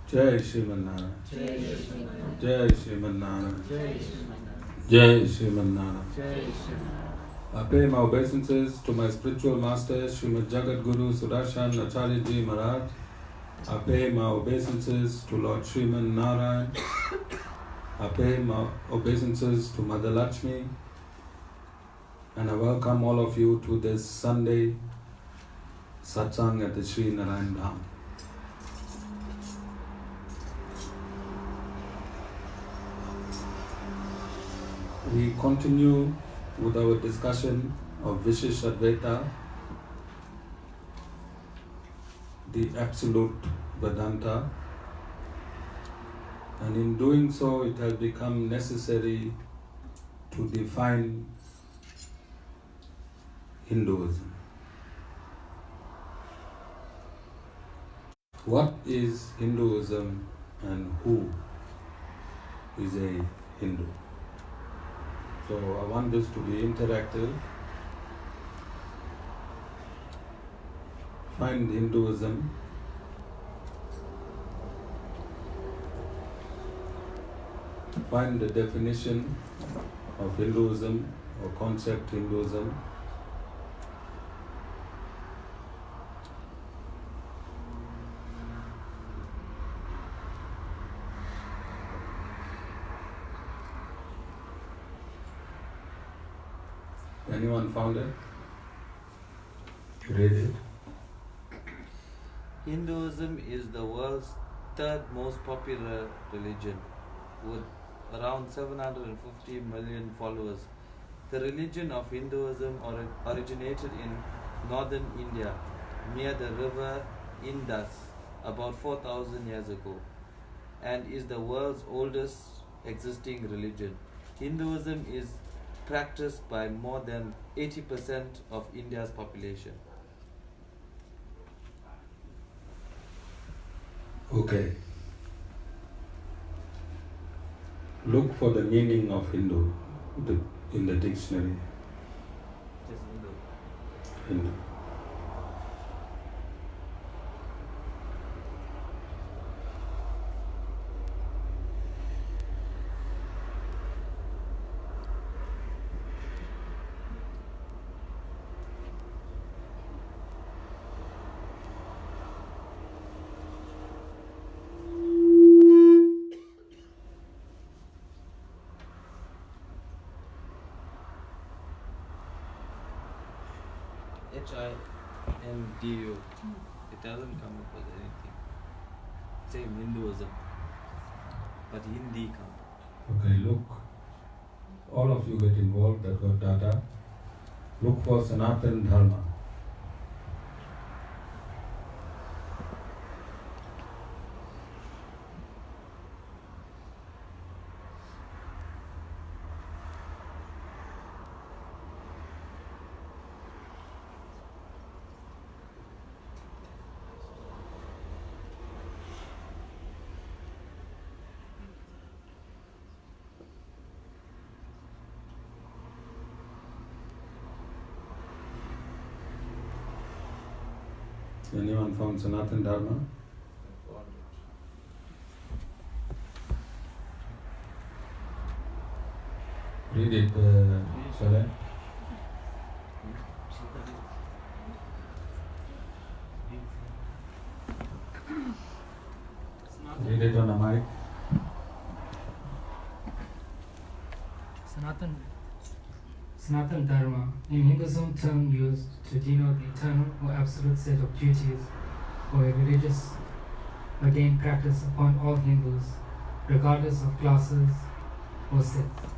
Jai Shriman Narayan. Jai Shriman Narayan. Jai Shriman Narayan. I pay my obeisances to my spiritual master, Srimad Jagat Guru Sudarshan Acharya Ji Maharaj. I pay my obeisances to Lord Sriman Narayan. I pay my obeisances to Mother Lakshmi. And I welcome all of you to this Sunday satsang at the Sri Narayan Dham. We continue with our discussion of Vishishtadvaita, the absolute Vedanta, and in doing so it has become necessary to define Hinduism. What is Hinduism and who is a Hindu? So I want this to be interactive. Find Hinduism. Find the definition of Hinduism or concept Hinduism. Anyone found it? Read it. Hinduism is the world's third most popular religion, with around 750 million followers. The religion of Hinduism originated in northern India, near the river Indus, about 4,000 years ago, and is the world's oldest existing religion. Hinduism is practiced by more than 80% of India's population. Okay. Look for the meaning of Hindu in the dictionary. Yes, Hindu. Hindu. It doesn't come up with anything. Same Hinduism, but Hindi comes. Okay, look. All of you get involved that got data. Look for Sanatan Dharma. Anyone found Sanatan Dharma? Read it, Saleh. Read it on the mic. Sanatan Dharma, in Hinduism term used to denote the eternal or absolute set of duties or a religious ordained practice upon all Hindus, regardless of classes or sects.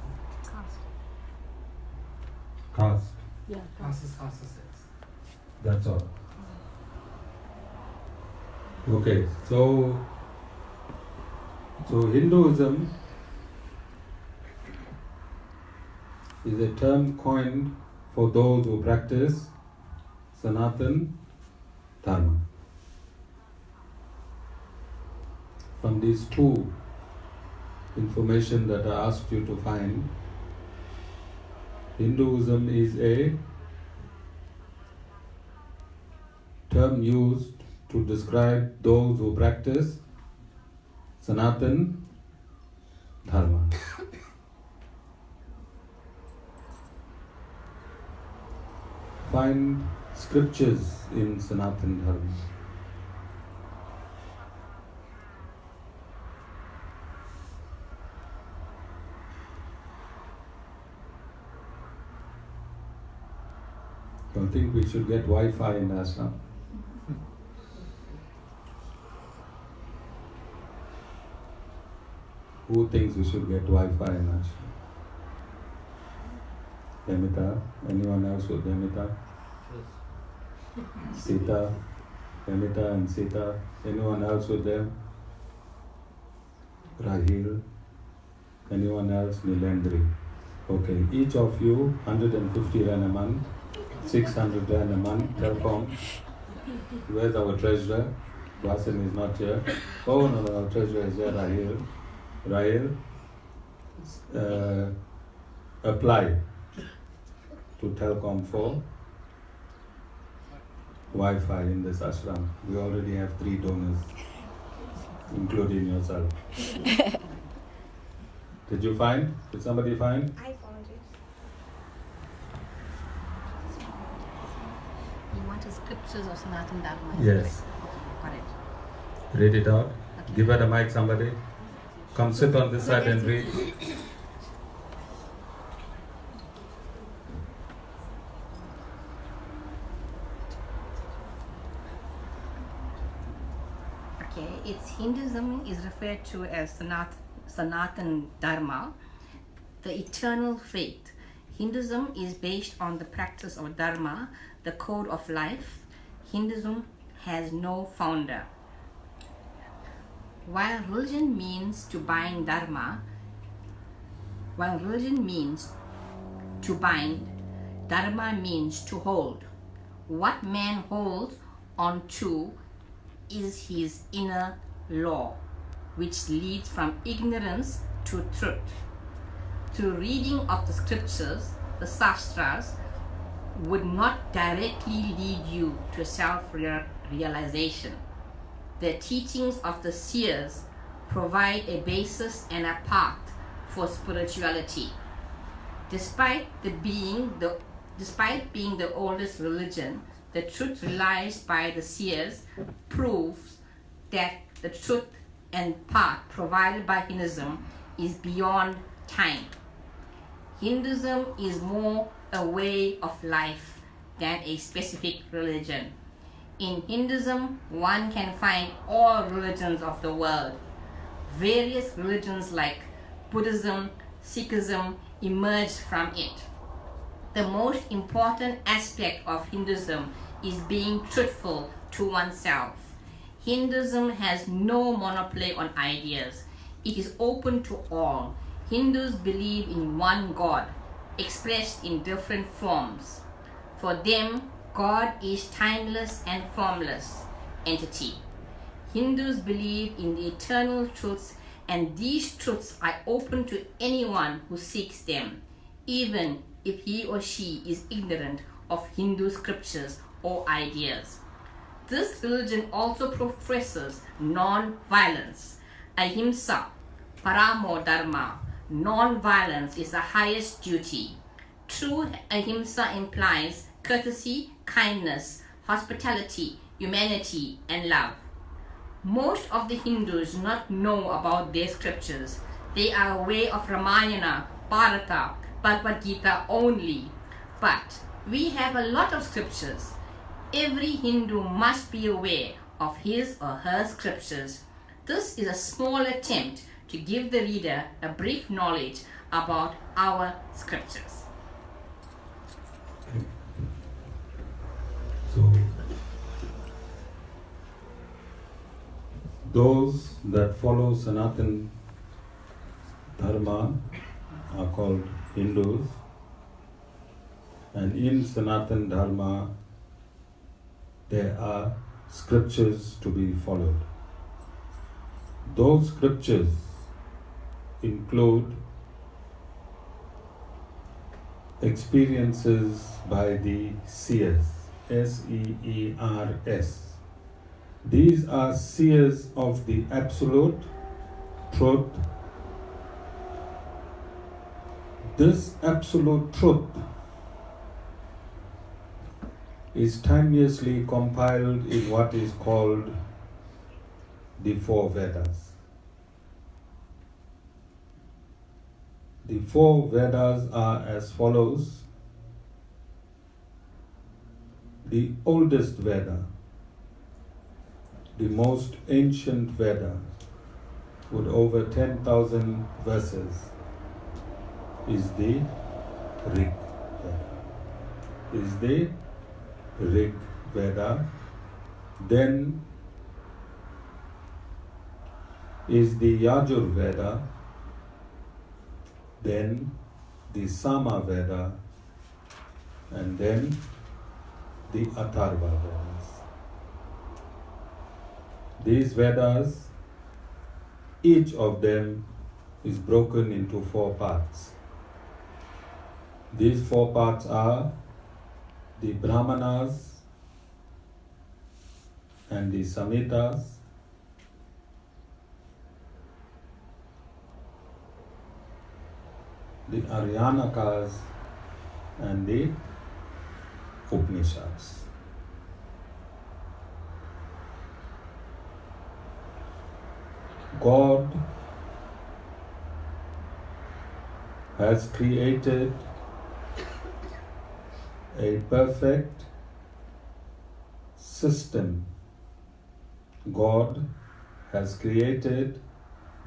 Caste. Yeah, classes, caste or sects. That's all. Okay, so Hinduism is a term coined for those who practice Sanatan Dharma. From these two information that I asked you to find, Hinduism is a term used to describe those who practice Sanatan Dharma. Find scriptures in Sanatan Dharma. Don't think we should get Wi-Fi in ashram. Who thinks we should get Wi-Fi in ashram? Demita? Anyone else with Demita? Sita? Demita and Sita? Anyone else with them? Rahil? Anyone else? Nilendri? Okay, each of you 150 Rand a month, 600 Rand a month, telecom. Where's our treasurer? Vasan is not here. Oh no, our treasurer is here, Rahil. Rahil, apply to Telcom for Wi-Fi in this ashram. We already have 3 donors, including yourself. Did you find? Did somebody find? I found it. You want the scriptures of Sanatan Dharma? Yes. Okay, got it. Read it out. Okay. Give her the mic, somebody. Come sit on this side and read. Okay, it's Hinduism is referred to as Sanatan Dharma, the eternal faith. Hinduism is based on the practice of Dharma, the code of life. Hinduism has no founder. While religion means to bind, Dharma means to hold. What man holds on to is his inner law, which leads from ignorance to truth. Through reading of the scriptures, the sastras would not directly lead you to self-realization. The teachings of the seers provide a basis and a path for spirituality. Despite being the oldest religion, the truth realized by the seers proves that the truth and path provided by Hinduism is beyond time. Hinduism is more a way of life than a specific religion. In Hinduism, one can find all religions of the world. Various religions like Buddhism, Sikhism emerged from it. The most important aspect of Hinduism is being truthful to oneself. Hinduism has no monopoly on ideas. It is open to all. Hindus believe in one God, expressed in different forms. For them, God is timeless and formless entity. Hindus believe in the eternal truths, and these truths are open to anyone who seeks them, even if he or she is ignorant of Hindu scriptures or ideas. This religion also professes non-violence, ahimsa, paramo dharma. Non-violence is the highest duty. True ahimsa implies courtesy, kindness, hospitality, humanity, and love. Most of the Hindus do not know about their scriptures. They are aware of Ramayana, Bharata, Bhagavad Gita only. But we have a lot of scriptures. Every Hindu must be aware of his or her scriptures. This is a small attempt to give the reader a brief knowledge about our scriptures. So, those that follow Sanatan Dharma are called Hindus, and in Sanatan Dharma there are scriptures to be followed. Those scriptures include experiences by the seers, S-E-E-R-S. These are seers of the Absolute truth, this absolute truth is timelessly compiled in what is called the four Vedas. The four Vedas are as follows. The oldest Veda, the most ancient Veda, with over 10,000 verses, is the Rig Veda. Then is the Yajur Veda, then the Sama Veda, and then the Atharva Vedas. These Vedas, each of them is broken into four parts. These four parts are the Brahmanas and the Samhitas, the Aryanakas and the Upanishads. God has created a perfect system. God has created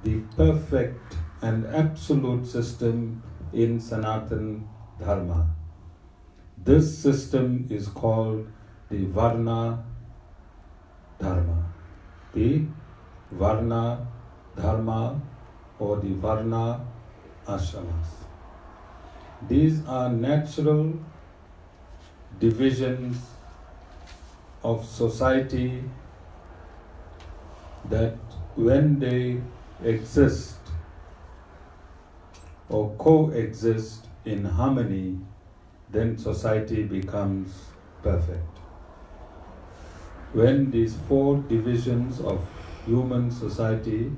the perfect and absolute system in Sanatan Dharma. This system is called the Varna Dharma. The Varna Dharma or the Varna Ashramas. These are natural divisions of society that when they exist or coexist in harmony, then society becomes perfect. When these four divisions of human society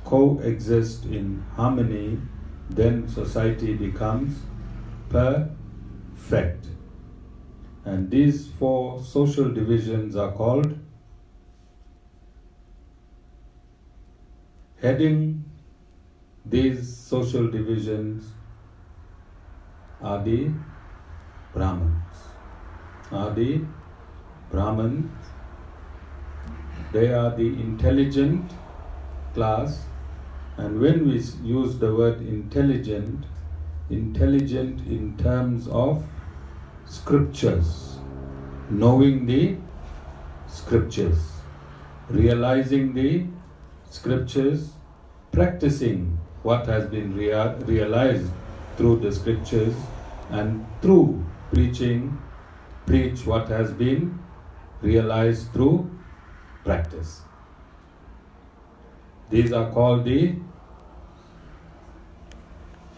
coexist in harmony, then society becomes perfect. And these four social divisions are called, heading these social divisions are the Brahmins. They are the intelligent class, and when we use the word intelligent in terms of scriptures, knowing the scriptures, realizing the scriptures, practicing what has been realized through the scriptures, and through preach what has been realized through practice. These are called the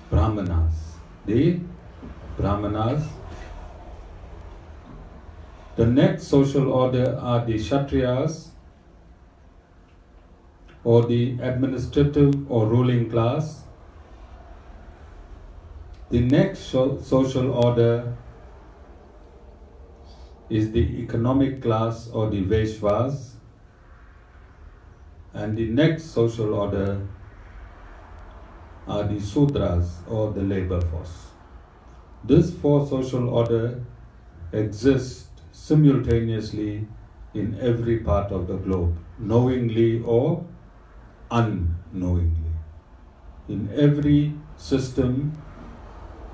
Brahmanas. The next social order are the Kshatriyas, or the administrative or ruling class. The next social order is the economic class or the Vaishyas, and the next social order are the Sudras or the labor force. This four social order exists simultaneously in every part of the globe, knowingly or unknowingly. In every system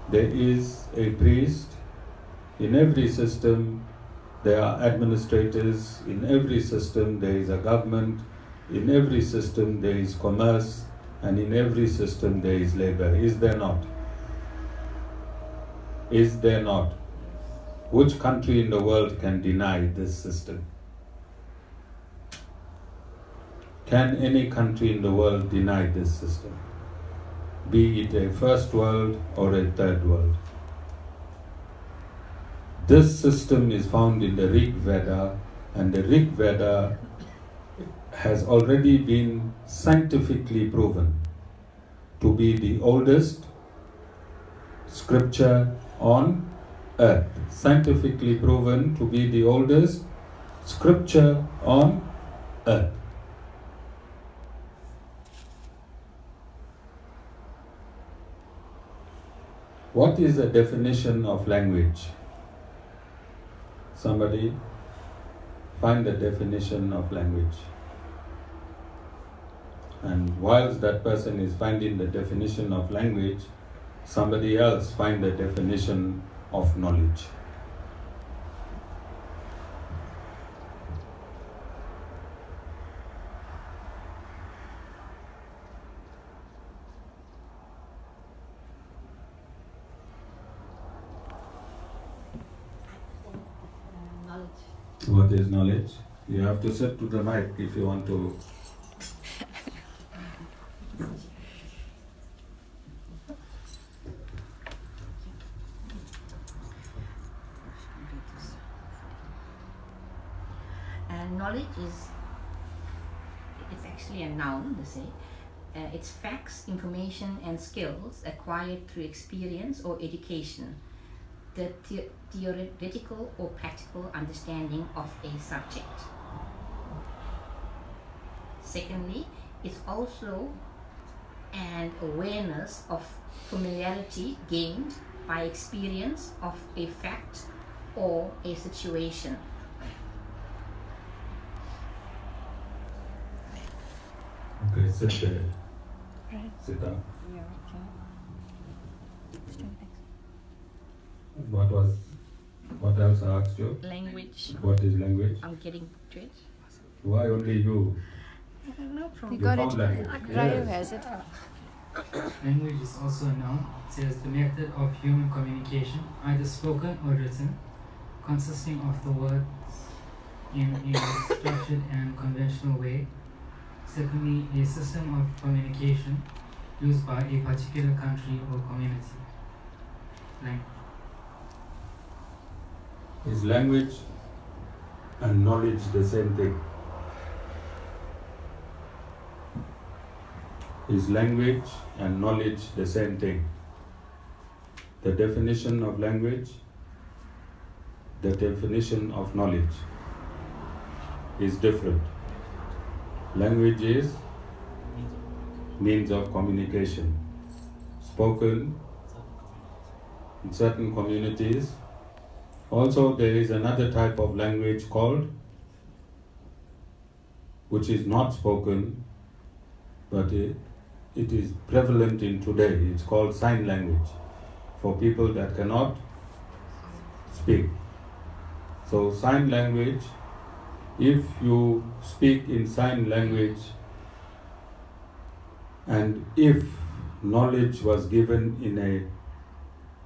there is a priest, in every system there are administrators, in every system there is a government, in every system there is commerce, and in every system there is labor. Is there not? Is there not? Which country in the world can deny this system? Can any country in the world deny this system? Be it a first world or a third world. This system is found in the Rig Veda, and the Rig Veda has already been scientifically proven to be the oldest scripture on earth. Scientifically proven to be the oldest scripture on earth. What is the definition of language? Somebody find the definition of language. And whilst that person is finding the definition of language, somebody else find the definition of knowledge. What is knowledge? You have to sit to the mic if you want to. Knowledge it's actually a noun, they say. It's facts, information and skills acquired through experience or education. The theoretical or practical understanding of a subject. Secondly, it's also an awareness of familiarity gained by experience of a fact or a situation. Okay, sit there. Right. Sit down. Yeah, okay. What else I asked you? Language. What is language? I'm getting to it. Why only you? No problem. You found language. Ryu has it. Language is also a noun. It says the method of human communication, either spoken or written, consisting of the words in a structured and conventional way. Secondly, a system of communication used by a particular country or community. Is language and knowledge the same thing? Is language and knowledge the same thing? The definition of language, the definition of knowledge is different. Language is means of communication, spoken in certain communities. Also, there is another type of language called, which is not spoken, but it is prevalent in today. It's called sign language for people that cannot speak. So sign language, if you speak in sign language and if knowledge was given in a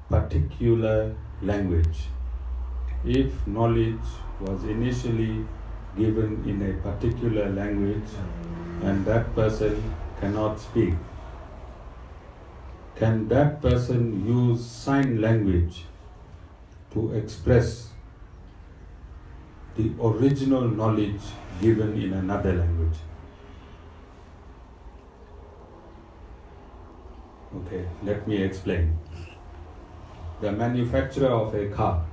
particular language, if knowledge was initially given in a particular language and that person cannot speak, can that person use sign language to express the original knowledge given in another language? Okay, let me explain. The manufacturer of a car,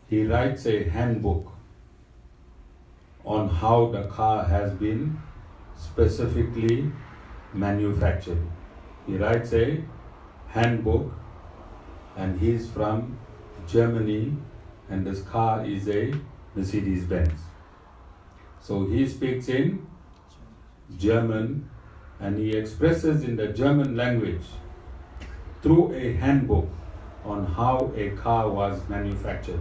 he writes a handbook on how the car has been specifically manufactured. He writes a handbook and he's from Germany and this car is a Mercedes-Benz. So he speaks in German and he expresses in the German language through a handbook on how a car was manufactured.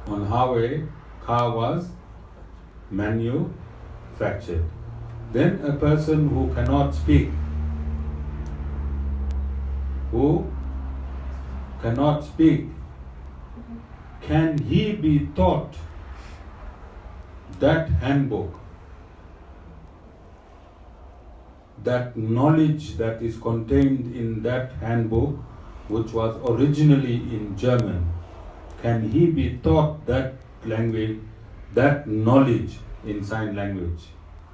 On how a car was manufactured. Then a person who cannot speak, can he be taught that handbook, that knowledge that is contained in that handbook, which was originally in German? can he be taught that language, that knowledge in sign language?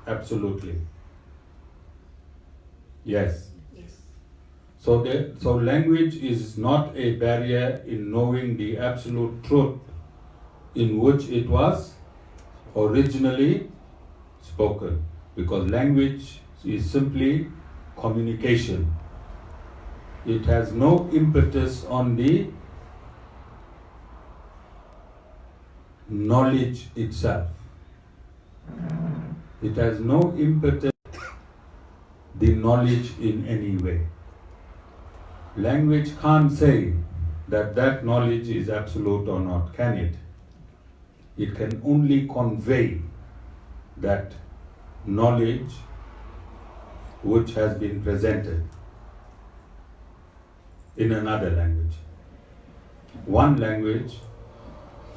Absolutely. Yes. So language is not a barrier in knowing the absolute truth in which it was originally spoken, because language is simply communication. It has no impetus on the knowledge itself. It has no impetus the knowledge in any way. Language can't say that knowledge is absolute or not, can it? It can only convey that knowledge which has been presented in another language. One language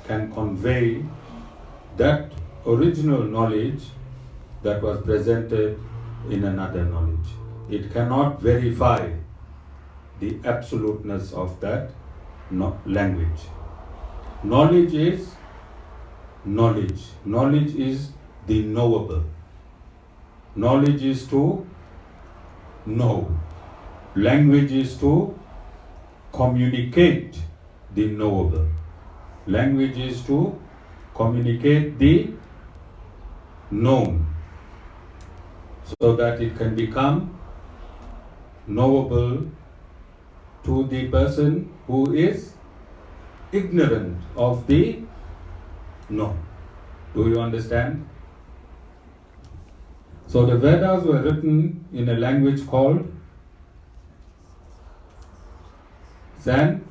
can convey that original knowledge that was presented in another knowledge. It cannot verify the absoluteness of that language. Knowledge is knowledge. Knowledge is the knowable. Knowledge is to know. Language is to communicate the knowable. Language is to communicate the known, so that it can become knowable to the person who is ignorant of the known. Do you understand? So the Vedas were written in a language called Sanskrit.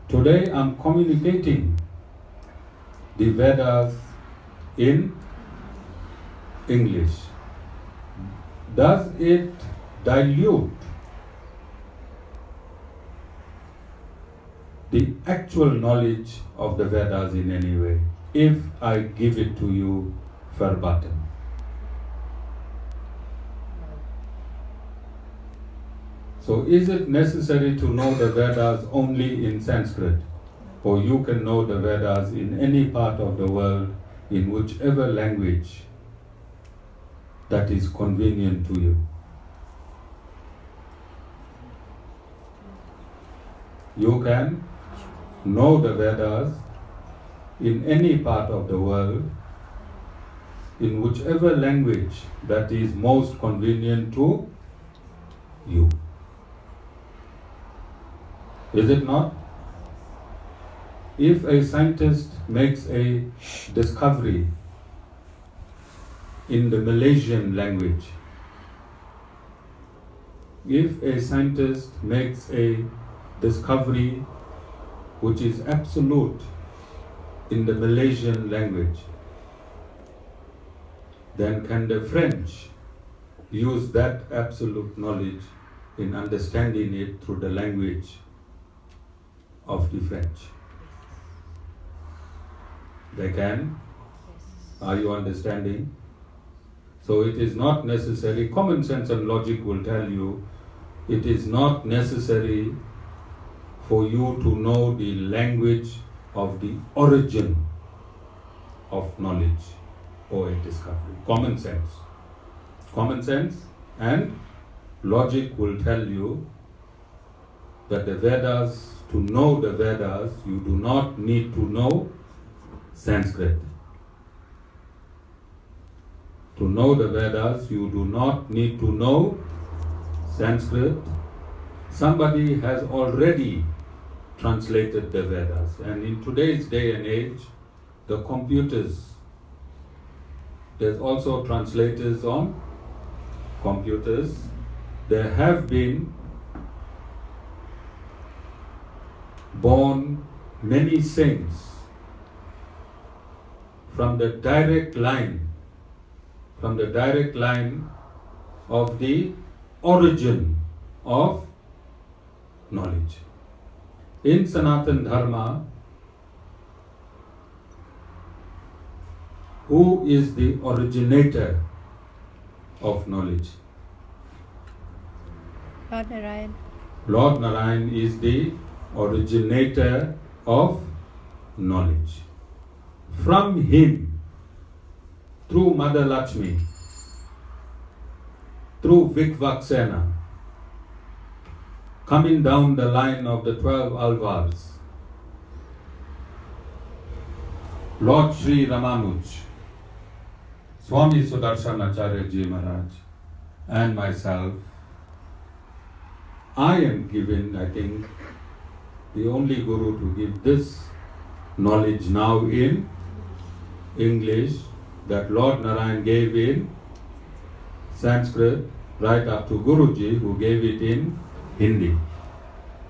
Today I'm communicating the Vedas in English. Does it dilute the actual knowledge of the Vedas in any way if I give it to you verbatim? So is it necessary to know the Vedas only in Sanskrit? Or you can know the Vedas in any part of the world, in whichever language that is convenient to you. You can know the Vedas in any part of the world, in whichever language that is most convenient to you. Is it not? If a scientist makes a discovery in the Malaysian language, if a scientist makes a discovery which is absolute in the Malaysian language, then can the French use that absolute knowledge in understanding it through the language of the French? They can. Are you understanding? So it is not necessary. Common sense and logic will tell you it is not necessary for you to know the language of the origin of knowledge or a discovery. Common sense. Common sense and logic will tell you that the Vedas, to know the Vedas, you do not need to know Sanskrit. To know the Vedas, you do not need to know Sanskrit. Somebody has already translated the Vedas. And in today's day and age, the computers, there's also translators on computers. There have been born many saints from the direct line of the origin of knowledge. In Sanatan Dharma, who is the originator of knowledge? Lord Narayan. Lord Narayan is the originator of knowledge. From him, through Mother Lakshmi, through Vikvaksena, coming down the line of the 12 Alvars, Lord Sri Ramanuj, Swami Sudarshanacharya Ji Maharaj, and myself, I am given, I think, the only Guru to give this knowledge now in English that Lord Narayan gave in Sanskrit, right up to Guruji who gave it in Hindi.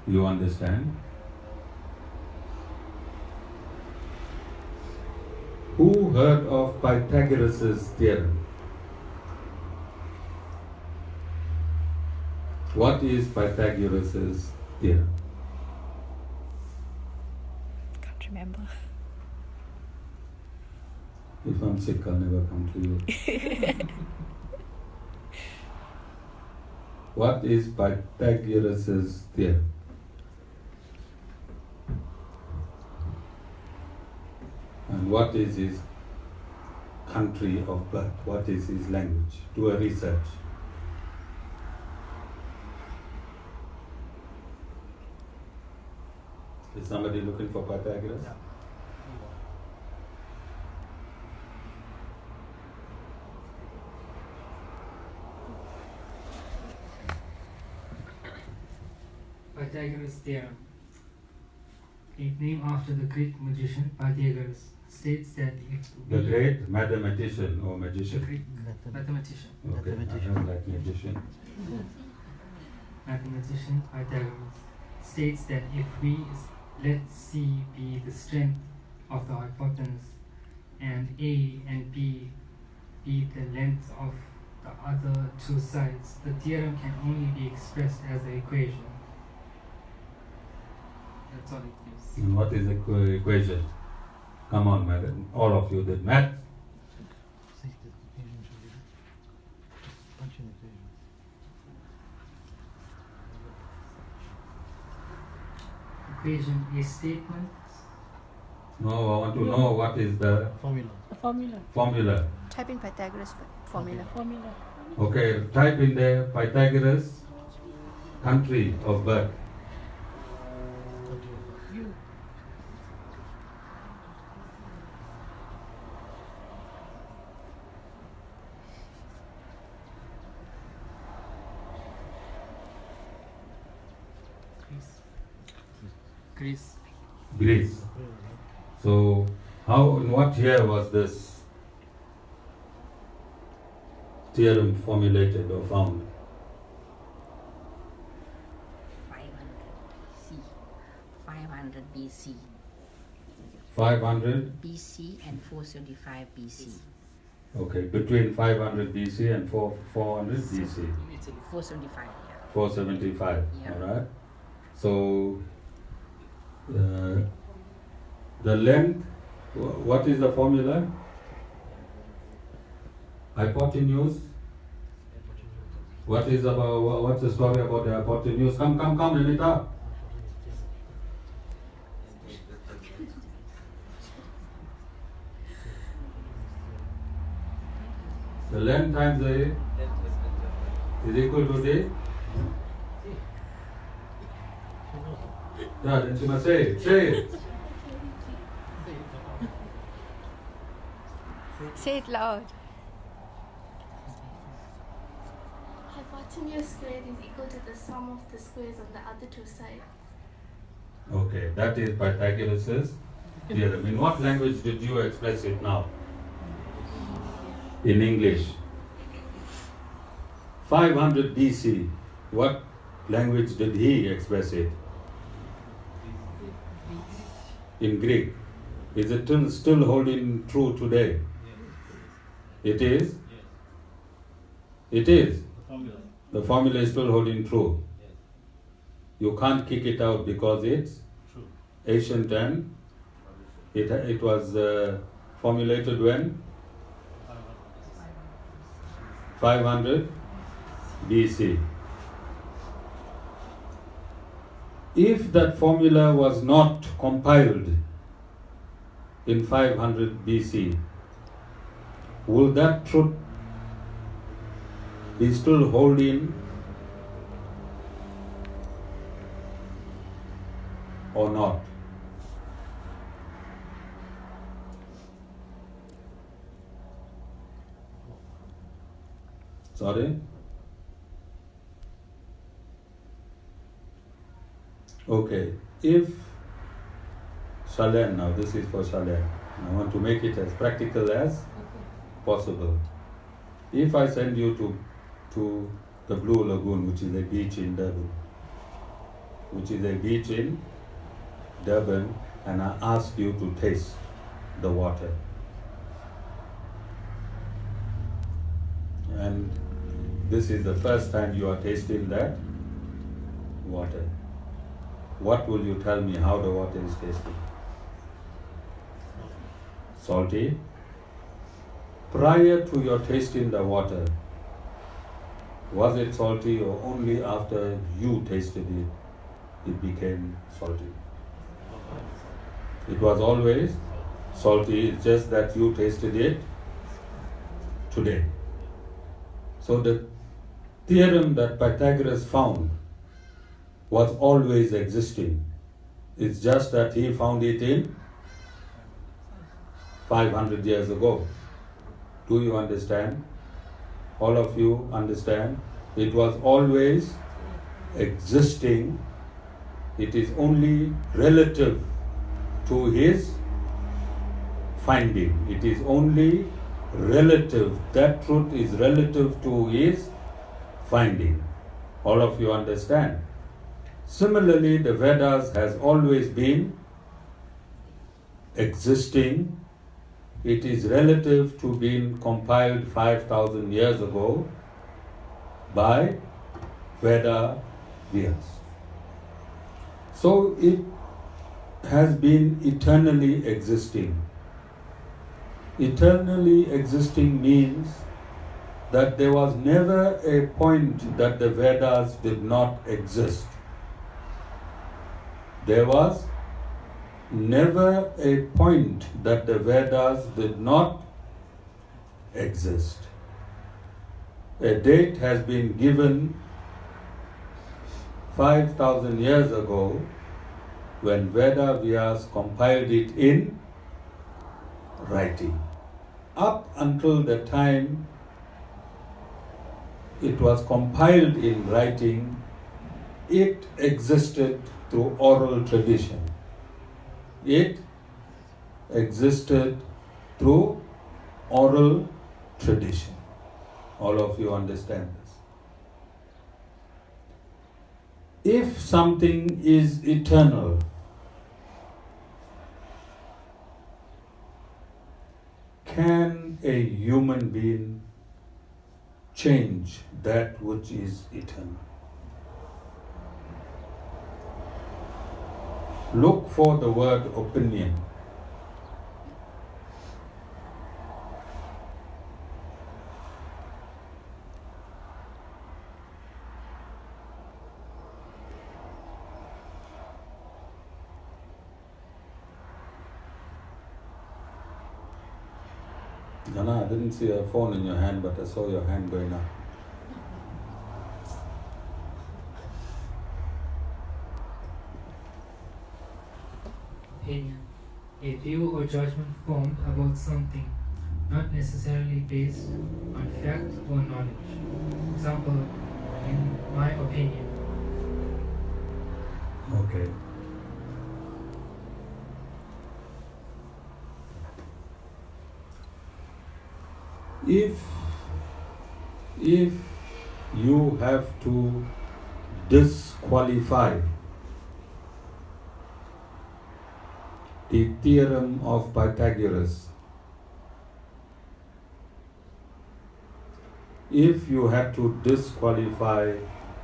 You understand? Who heard of Pythagoras' theorem? What is Pythagoras' theorem? Can't remember. If I'm sick, I'll never come to you. What is Pythagoras' theorem? And what is his country of birth? What is his language? Do a research. Is somebody looking for Pythagoras? Yeah. Pythagoras theorem. It named after the Greek magician Pythagoras, states that if The great mathematician or the magician. Greek mathematician Okay, I don't like magician. mathematician Pythagoras states that if we let C be the strength of the hypotenuse and A and B be the length of the other two sides, the theorem can only be expressed as an equation. That's all it gives. And what is the equation? Come on, madam. All of you did math. Equation is statement. No, I want to know what is the Formula. A formula. formula. Type in Pythagoras formula. Formula. Okay, type in there Pythagoras country of birth. You. Greece. Greece. So, how in what year was this theorem formulated or found? 500 BC. 500. BC and 475 BC. Okay, between 500 BC and 400 BC. 475, yeah. 475. Yeah. All right. So, the length. What is the formula? Hypotenuse. What is about? What's the story about the hypotenuse? Come, Anita. The length times A is equal to D. Yeah, then she must say it. Say it. Say it loud. Hypotenuse squared is equal to the sum of the squares on the other two sides. Okay, that is Pythagoras' theorem. In what language did you express it now? In English. 500 BC, what language did he express it? In Greek. Is it still holding true today? It is? It is. The formula is still holding true. You can't kick it out because it's ancient and it was formulated when? 500 BC. If that formula was not compiled in 500 BC, will that truth be still holding or not? Sorry? Okay, if Shalen, now this is for Shalen, I want to make it as practical as possible. If I send you to the Blue Lagoon, which is a beach in Durban, and I ask you to taste the water, and this is the first time you are tasting that water, what will you tell me how the water is tasting? Salty. Prior to your tasting the water, was it salty, or only after you tasted it, it became salty? It was always salty, it's just that you tasted it today. So the theorem that Pythagoras found was always existing. It's just that he found it in 500 years ago. Do you understand? All of you understand? It was always existing. It is only relative to his finding. It is only relative. That truth is relative to his finding. All of you understand? Similarly, the Vedas has always been existing. It is relative to being compiled 5,000 years ago by Veda Vyas. So it has been eternally existing. Eternally existing means that there was never a point that the Vedas did not exist. There was never a point that the Vedas did not exist. A date has been given 5,000 years ago when Veda Vyas compiled it in writing. Up until the time it was compiled in writing, it existed through oral tradition. It existed through oral tradition. All of you understand this. If something is eternal, can a human being change that which is eternal? Look for the word opinion. Jana, I didn't see a phone in your hand, but I saw your hand going up. Opinion. A view or judgment formed about something, not necessarily based on fact or knowledge. Example, in my opinion. Okay. If you have to disqualify the theorem of Pythagoras, if you had to disqualify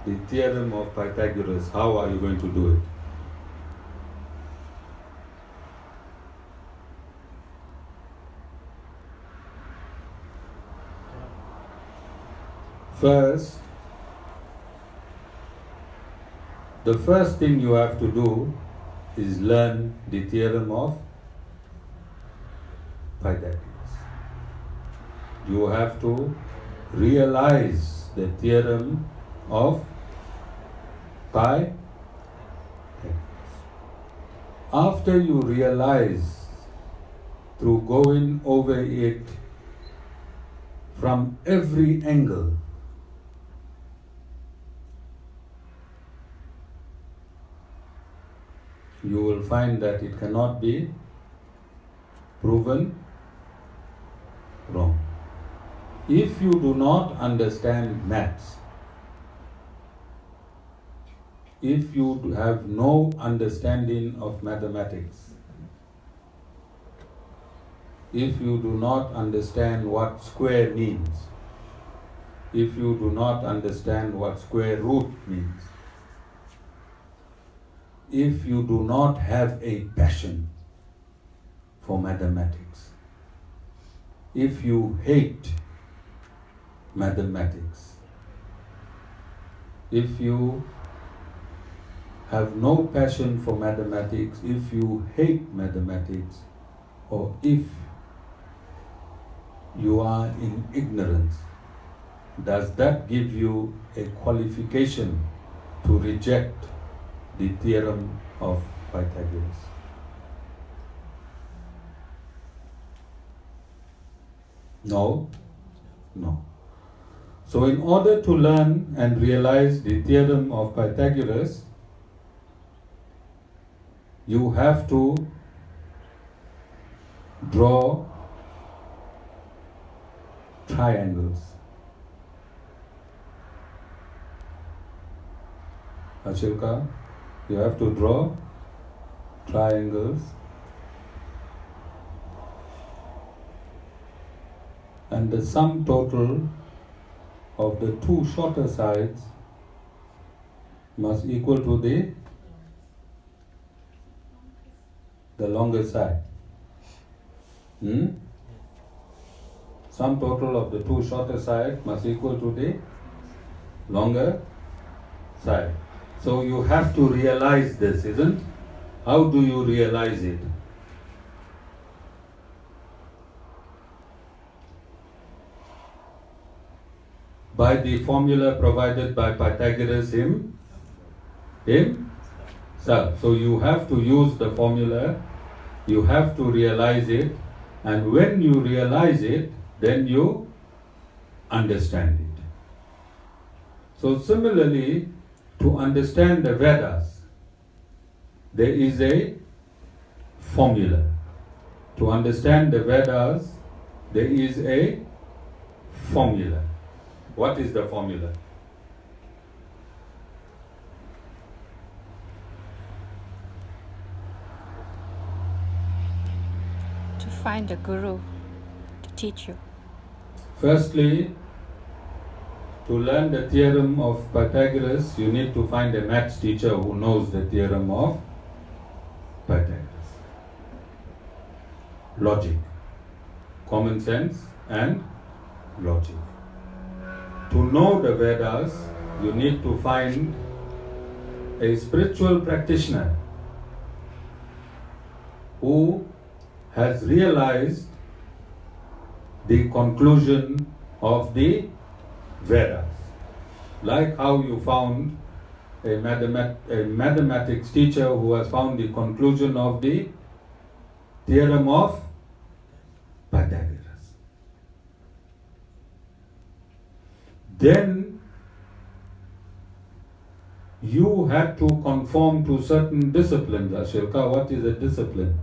the theorem of Pythagoras, how are you going to do it? First, the first thing you have to do is learn the theorem of Pythagoras. You have to realize the theorem of Pythagoras. After you realize through going over it from every angle, you will find that it cannot be proven wrong. If you do not understand maths, if you have no understanding of mathematics, if you do not understand what square means, if you do not understand what square root means, if you do not have a passion for mathematics, if you hate mathematics, if you have no passion for mathematics, if you hate mathematics, or if you are in ignorance, does that give you a qualification to reject the theorem of Pythagoras? No? No. So in order to learn and realize the theorem of Pythagoras, you have to draw triangles. Ashilka, you have to draw triangles, and the sum total of the two shorter sides must equal to the longer side. Sum total of the two shorter sides must equal to the longer side. So you have to realize this, isn't? How do you realize it? By the formula provided by Pythagoras himself. So you have to use the formula, you have to realize it, and when you realize it, then you understand it. So similarly, to understand the Vedas, there is a formula. To understand the Vedas, there is a formula. What is the formula? To find a guru to teach you. Firstly, to learn the theorem of Pythagoras, you need to find a maths teacher who knows the theorem of Pythagoras. Logic, common sense and logic. To know the Vedas, you need to find a spiritual practitioner who has realized the conclusion of the Vedas. Like how you found a mathematics teacher who has found the conclusion of the theorem of Pythagoras. Then you had to conform to certain disciplines. Ashilka, what is a discipline?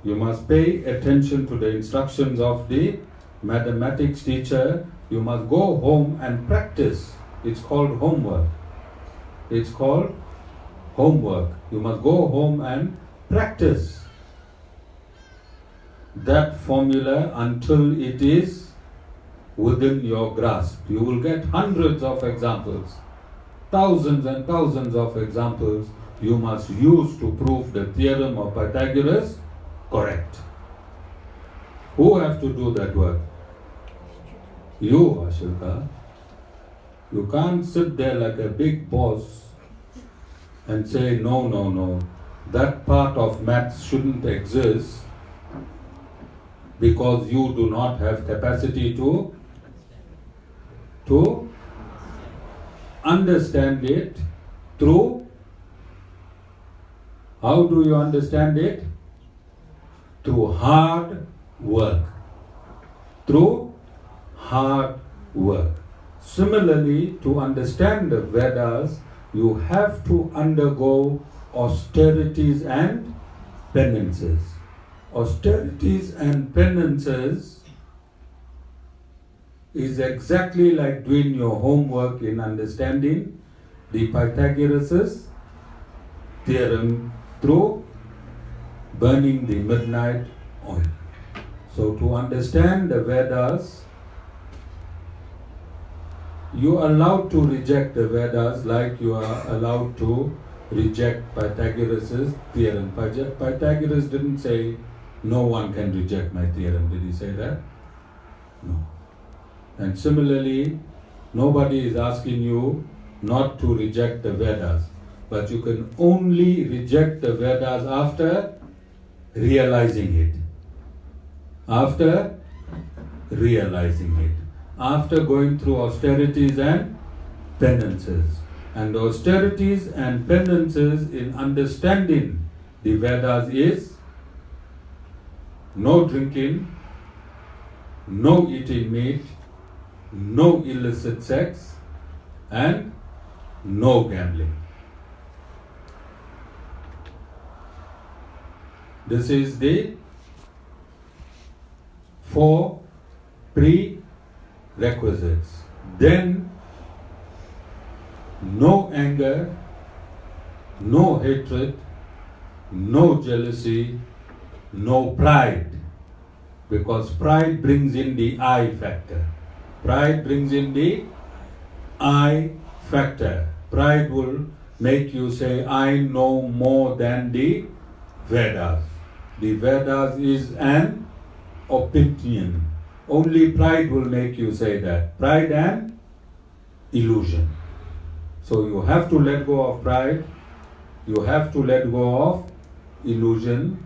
You must pay attention to the instructions of the mathematics teacher. You must go home and practice. It's called homework. It's called homework. You must go home and practice that formula until it is within your grasp. You will get hundreds of examples, thousands and thousands of examples you must use to prove the theorem of Pythagoras correct. Who have to do that work? You, Ashilka. You can't sit there like a big boss and say, no, that part of maths shouldn't exist because you do not have capacity to understand it through. How do you understand it? Through hard work. Through hard work. Similarly, to understand the Vedas, you have to undergo austerities and penances. Austerities and penances is exactly like doing your homework in understanding the Pythagoras' theorem through burning the midnight oil. So to understand the Vedas, you are allowed to reject the Vedas like you are allowed to reject Pythagoras' theorem. Pythagoras didn't say, no one can reject my theorem. Did he say that? No. And similarly, nobody is asking you not to reject the Vedas. But you can only reject the Vedas after realizing it. After realizing it. After going through austerities and penances. And the austerities and penances in understanding the Vedas is no drinking, no eating meat, no illicit sex, and no gambling. This is the 4 prerequisites. Then, no anger, no hatred, no jealousy, no pride. Because pride brings in the I factor. Pride brings in the I factor. Pride will make you say, I know more than the Vedas. The Vedas is an opinion. Only pride will make you say that. Pride and illusion. So you have to let go of pride. You have to let go of illusion.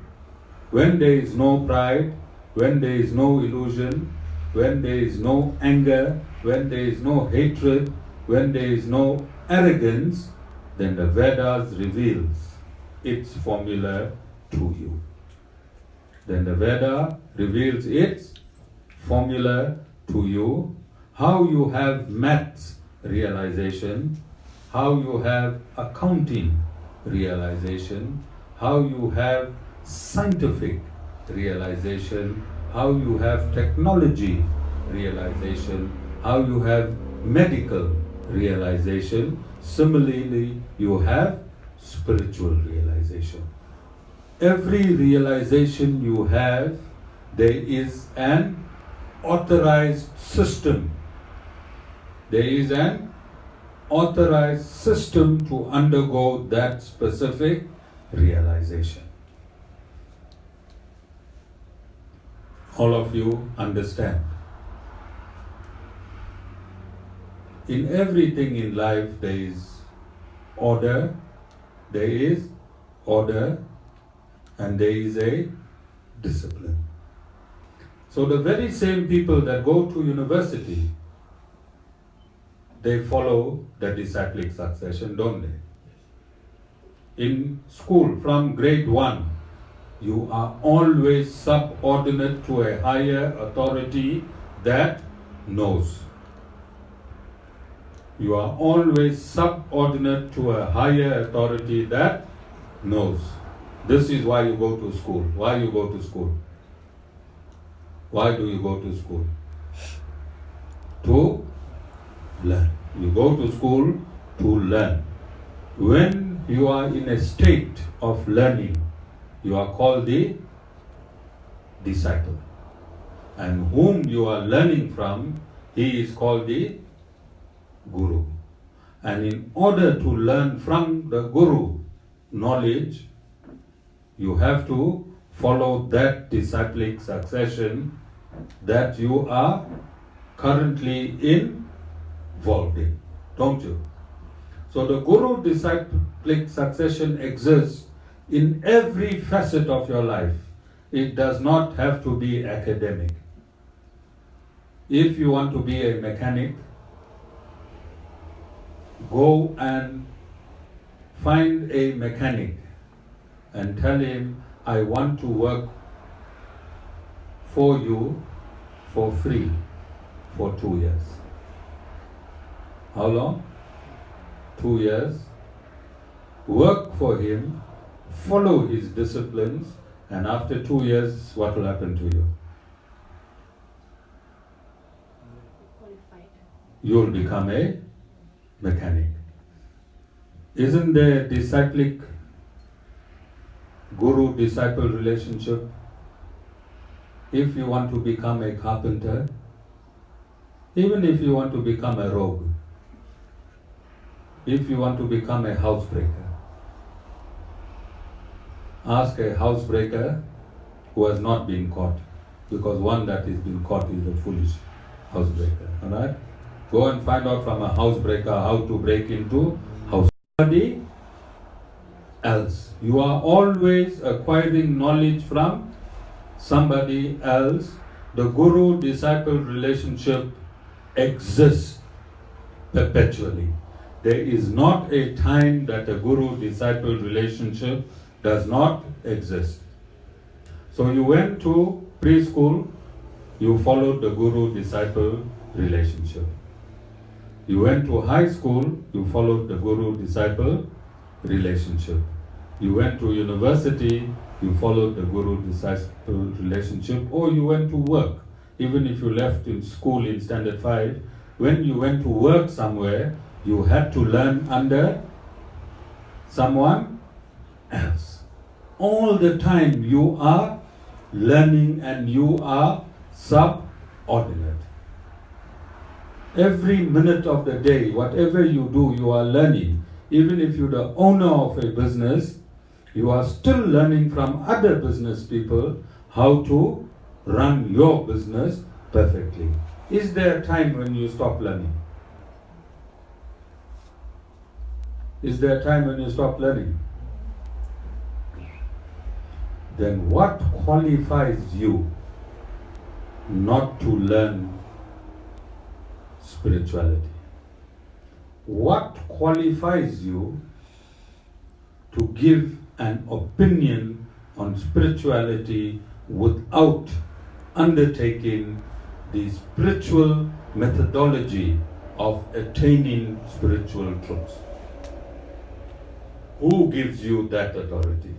When there is no pride, when there is no illusion, when there is no anger, when there is no hatred, when there is no arrogance, then the Vedas reveals its formula to you. Then the Veda reveals its formula to you, how you have maths realization, how you have accounting realization, how you have scientific realization, how you have technology realization, how you have medical realization. Similarly, you have spiritual realization. Every realization you have, there is an authorized system. There is an authorized system to undergo that specific realization. All of you understand. In everything in life there is order, and there is a discipline. So the very same people that go to university, they follow the disciplic succession, don't they? In school, from grade 1, you are always subordinate to a higher authority that knows. You are always subordinate to a higher authority that knows. This is why you go to school. Why you go to school? Why do you go to school? To learn. You go to school to learn. When you are in a state of learning, you are called the disciple. And whom you are learning from, he is called the Guru. And in order to learn from the Guru knowledge, you have to follow that disciplic succession that you are currently involved in. don't you? So the guru-disciplic succession exists in every facet of your life. It does not have to be academic. If you want to be a mechanic, go and find a mechanic and tell him, I want to work for you for free for 2 years. How long? 2 years. Work for him, follow his disciplines, and after 2 years, what will happen to you? You will become a mechanic. Isn't there disciplic guru-disciple relationship? If you want to become a carpenter, even if you want to become a rogue, if you want to become a housebreaker, ask a housebreaker who has not been caught, because one that has been caught is a foolish housebreaker. Alright? Go and find out from a housebreaker how to break into house. Somebody else. You are always acquiring knowledge from somebody else. The guru-disciple relationship exists perpetually. There is not a time that a guru-disciple relationship does not exist. So you went to preschool, you followed the guru-disciple relationship. You went to high school, you followed the guru-disciple relationship. You went to university, you followed the guru-disciple relationship, or you went to work. Even if you left in school in standard 5, when you went to work somewhere, you had to learn under someone else. All the time you are learning and you are subordinate. Every minute of the day, whatever you do, you are learning. Even if you're the owner of a business, you are still learning from other business people how to run your business perfectly. Is there a time when you stop learning? Is there a time when you stop learning? Then what qualifies you not to learn spirituality? What qualifies you to give an opinion on spirituality without undertaking the spiritual methodology of attaining spiritual truths? Who gives you that authority?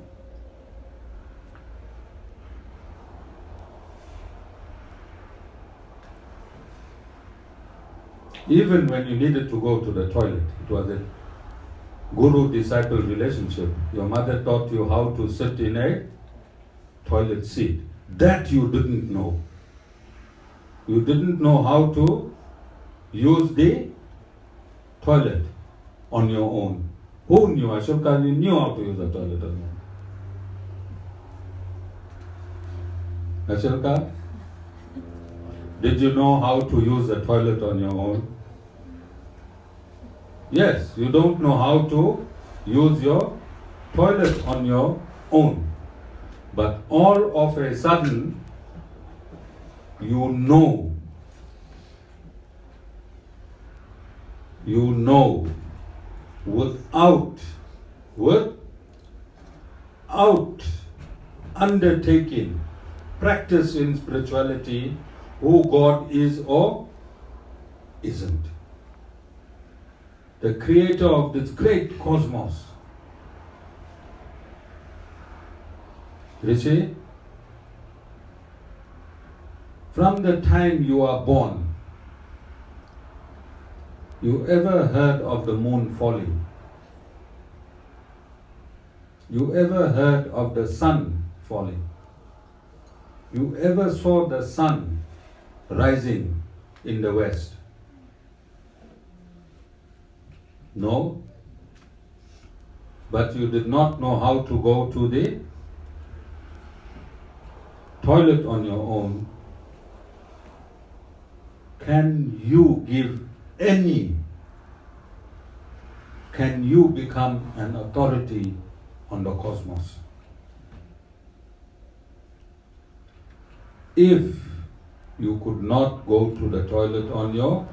Even when you needed to go to the toilet, it was a guru-disciple relationship. Your mother taught you how to sit in a toilet seat. That you didn't know. You didn't know how to use the toilet on your own. Who knew? Ashoka knew how to use the toilet on your own. Ashoka, did you know how to use the toilet on your own? Yes, you don't know how to use your toilet on your own. But all of a sudden, you know without undertaking practice in spirituality who God is or isn't. The creator of this great cosmos. Rishi, from the time you are born, you ever heard of the moon falling? You ever heard of the sun falling? You ever saw the sun rising in the west? No? But you did not know how to go to the toilet on your own. Can you give any can you become an authority on the cosmos? If you could not go to the toilet on your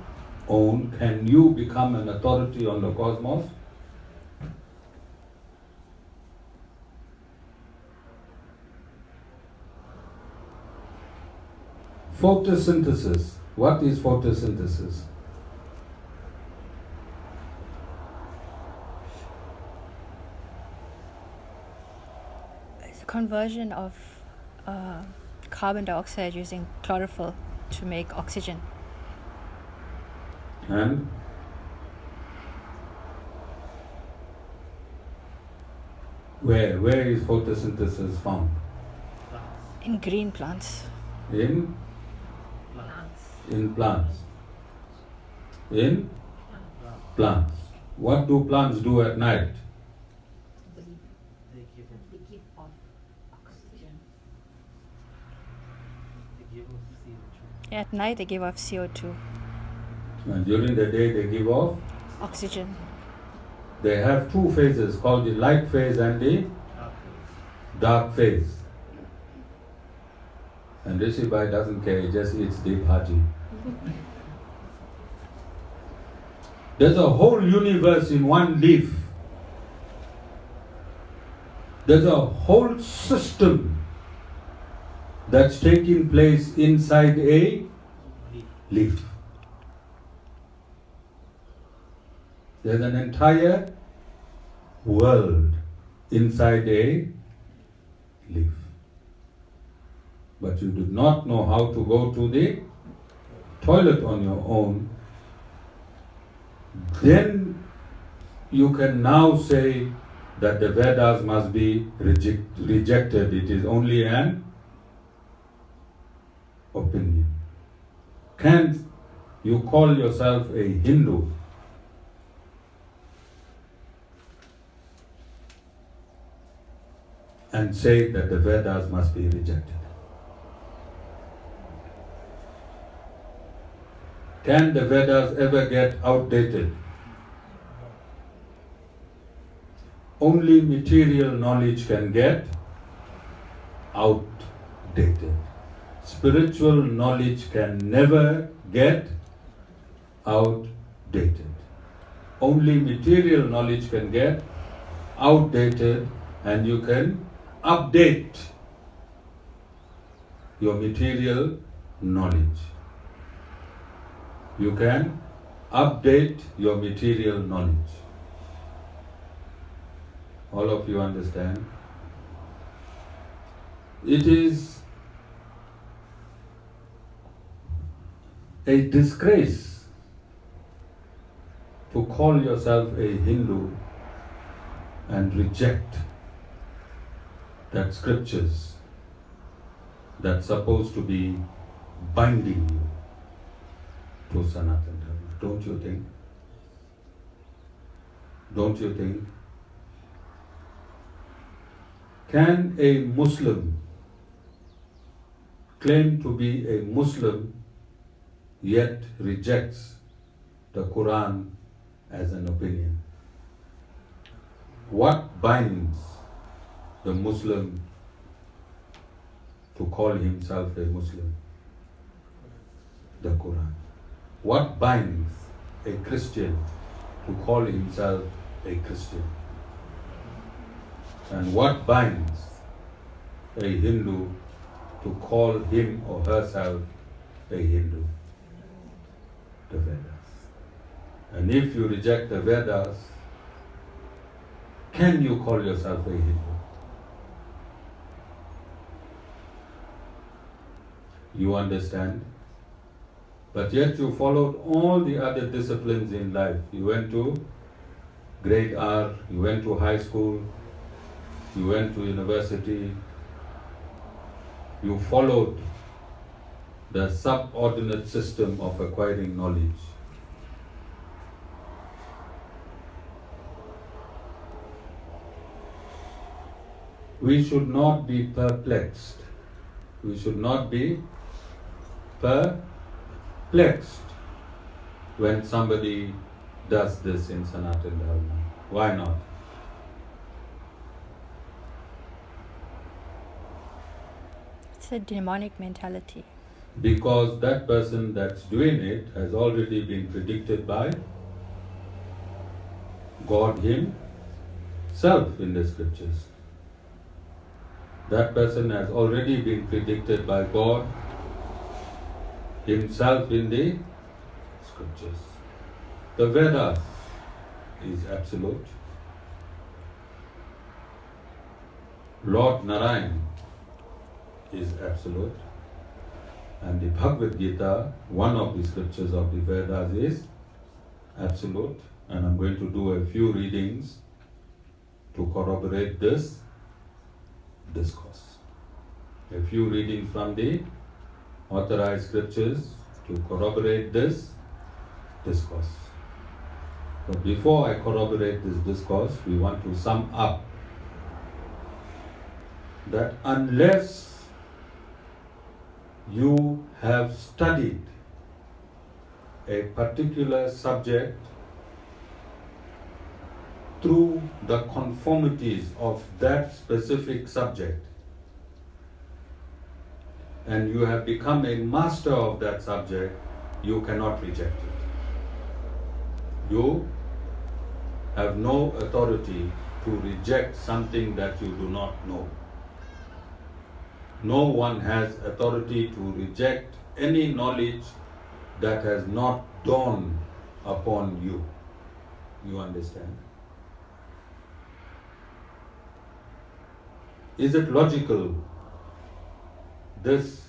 own, can you become an authority on the cosmos? Photosynthesis. What is photosynthesis? It's a conversion of carbon dioxide using chlorophyll to make oxygen. And where is photosynthesis found? In green plants. In plants. In plants. What do plants do at night? They give off oxygen. They give off CO2. At night they give off CO2. And during the day they give off? Oxygen. They have two phases called the light phase and the dark phase. And Rishi Bhai doesn't care, he just eats deep bhaji. There's a whole universe in one leaf. There's a whole system that's taking place inside a leaf. There's an entire world inside a leaf. But you do not know how to go to the toilet on your own, then you can now say that the Vedas must be rejected. It is only an opinion. Can you call yourself a Hindu and say that the Vedas must be rejected? Can the Vedas ever get outdated? Only material knowledge can get outdated. Spiritual knowledge can never get outdated. Only material knowledge can get outdated, and you can update your material knowledge. You can update your material knowledge. All of you understand? It is a disgrace to call yourself a Hindu and reject that scriptures that's supposed to be binding you to Sanatan Dharma. Don't you think? Don't you think? Can a Muslim claim to be a Muslim yet rejects the Quran as an opinion? What binds the Muslim to call himself a Muslim? The Quran. What binds a Christian to call himself a Christian? And what binds a Hindu to call him or herself a Hindu? The Vedas. And if you reject the Vedas, can you call yourself a Hindu? You understand? But yet you followed all the other disciplines in life. You went to grade R, you went to high school, you went to university, you followed the subordinate system of acquiring knowledge. We should not be perplexed. We should not be perplexed when somebody does this in Sanatan Dharma. Why not? It's a demonic mentality. Because that person that's doing it has already been predicted by God Himself in the scriptures. That person has already been predicted by God Himself in the scriptures. The Vedas is absolute. Lord Narayan is absolute. And the Bhagavad Gita, one of the scriptures of the Vedas, is absolute. And I'm going to do a few readings to corroborate this discourse. A few readings from the authorized scriptures to corroborate this discourse. But before I corroborate this discourse, we want to sum up that unless you have studied a particular subject through the conformities of that specific subject, and you have become a master of that subject, you cannot reject it. You have no authority to reject something that you do not know. No one has authority to reject any knowledge that has not dawned upon you. You understand? Is it logical, this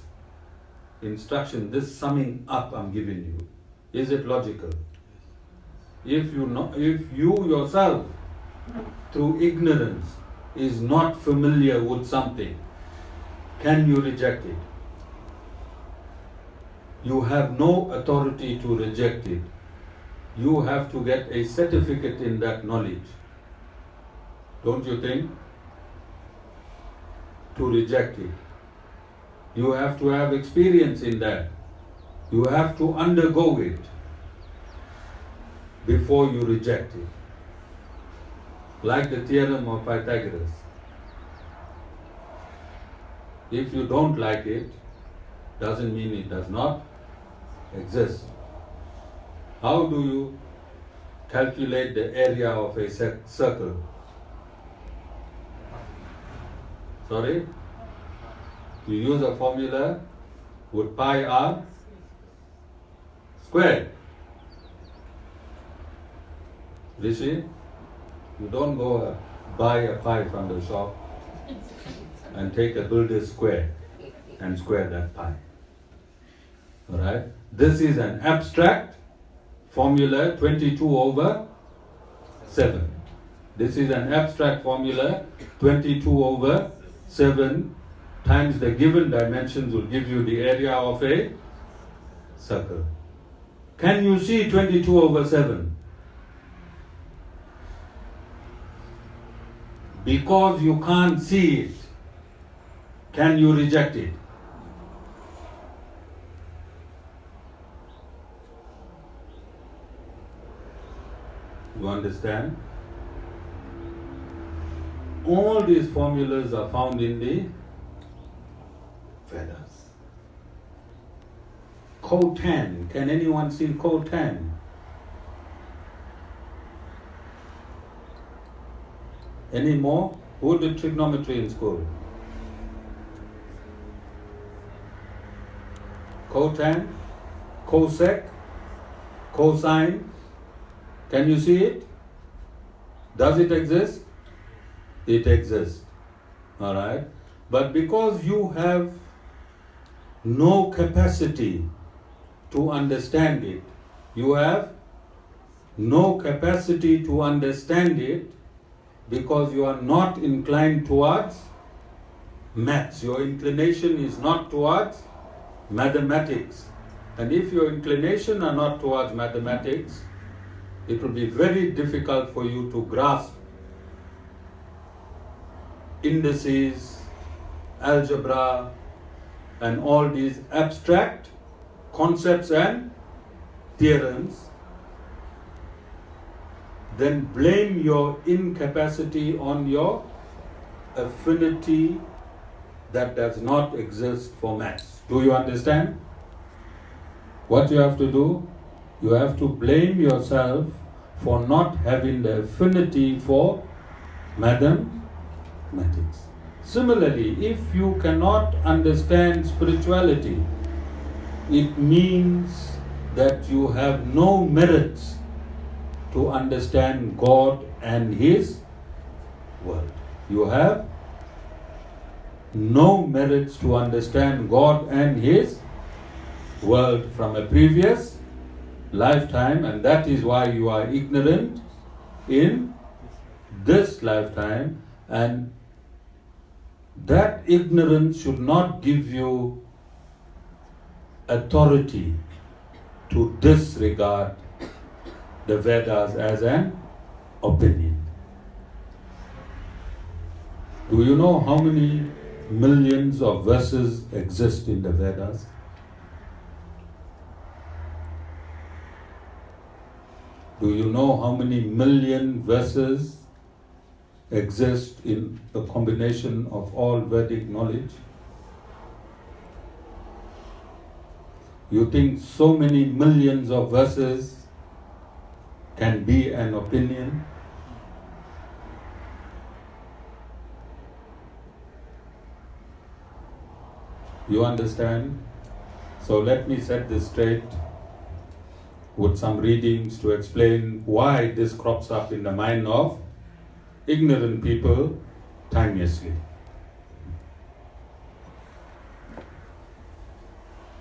instruction, this summing up I'm giving you? Is it logical? If you yourself, through ignorance, is not familiar with something, can you reject it? You have no authority to reject it. You have to get a certificate in that knowledge. Don't you think? To reject it. You have to have experience in that. You have to undergo it before you reject it. Like the theorem of Pythagoras. If you don't like it, doesn't mean it does not exist. How do you calculate the area of a circle? Sorry? You use a formula with pi r squared. Rishi, you don't go buy a pie from the shop and take a builder's square and square that pie. Alright? This is an abstract formula, 22 over 7. This is an abstract formula, 22 over 7 times the given dimensions will give you the area of a circle. Can you see 22 over 7? Because you can't see it, can you reject it? You understand? All these formulas are found in the Vedas. Cotan. Can anyone see cotan? Any more? Who did trigonometry in school? Cotan, cosec, cosine. Can you see it? Does it exist? It exists. Alright? But because you have no capacity to understand it, you have no capacity to understand it because you are not inclined towards maths. Your inclination is not towards mathematics. And if your inclination are not towards mathematics, it will be very difficult for you to grasp indices, algebra, and all these abstract concepts and theorems then blame your incapacity on your affinity that does not exist for maths. Do you understand? What you have to do? You have to blame yourself for not having the affinity for mathematics. Similarly, if you cannot understand spirituality, it means that you have no merits to understand God and His world. You have no merits to understand God and His world from a previous lifetime, and that is why you are ignorant in this lifetime, and that ignorance should not give you authority to disregard the Vedas as an opinion. Do you know how many millions of verses exist in the Vedas? Do you know how many million verses exist in the combination of all Vedic knowledge? You think so many millions of verses can be an opinion? You understand? So let me set this straight with some readings to explain why this crops up in the mind of ignorant people timelessly.